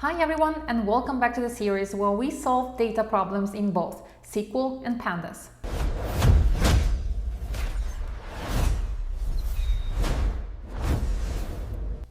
Hi everyone, and welcome back to the series where we solve data problems in both SQL and Pandas.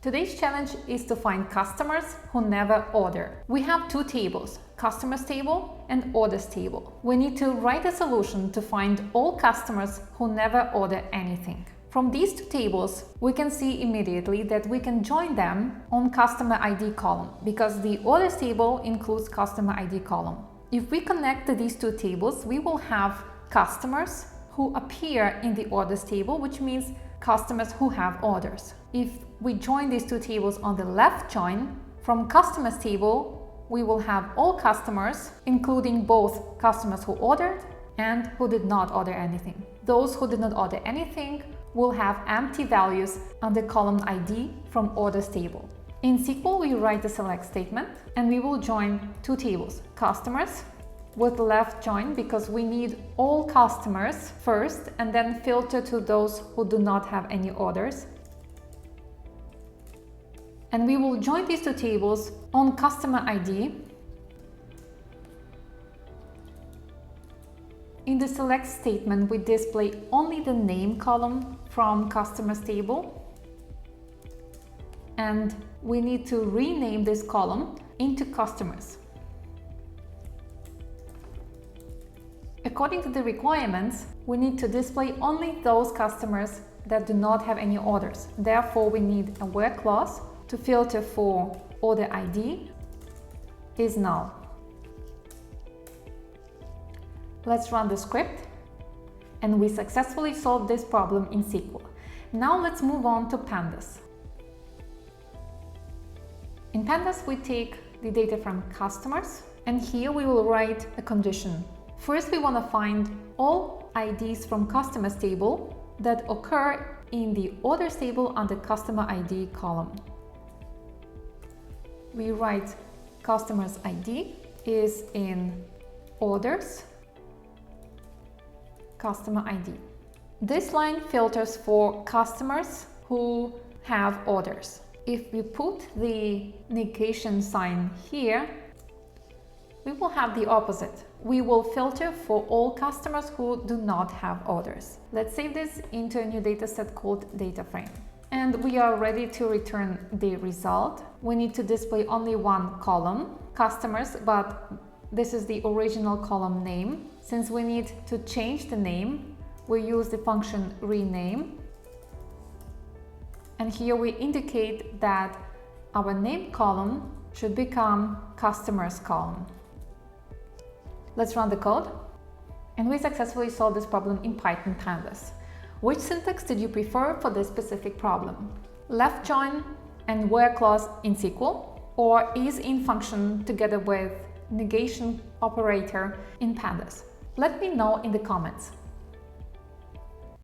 Today's challenge is to find customers who never order. We have two tables, customers table and orders table. We need to write a solution to find all customers who never order anything. From these two tables, we can see immediately that we can join them on customer ID column because the orders table includes customer ID column. If we connect these two tables, we will have customers who appear in the orders table, which means customers who have orders. If we join these two tables on the left join, from customers table, we will have all customers, including both customers who ordered and who did not order anything. Those who did not order anything will have empty values on the column ID from orders table. In SQL, we write a select statement and we will join two tables, customers with left join because we need all customers first and then filter to those who do not have any orders. And we will join these two tables on customer ID. In the select statement, we display only the name column from customers table. And we need to rename this column into customers. According to the requirements, we need to display only those customers that do not have any orders. Therefore, we need a where clause to filter for order ID is null. Let's run the script, and we successfully solved this problem in SQL. Now let's move on to Pandas. In Pandas, we take the data from customers, and here we will write a condition. First, we want to find all IDs from customers table that occur in the orders table under customer ID column. We write customers ID is in orders customer ID. This line filters for customers who have orders. If we put the negation sign here, we will have the opposite. We will filter for all customers who do not have orders. Let's save this into a new dataset called data frame. And we are ready to return the result. We need to display only one column, customers, but this is the original column name. Since we need to change the name, we use the function rename. And here we indicate that our name column should become customers column. Let's run the code. And we successfully solved this problem in Python Pandas. Which syntax did you prefer for this specific problem? Left join and where clause in SQL, or isin function together with negation operator in Pandas? Let me know in the comments.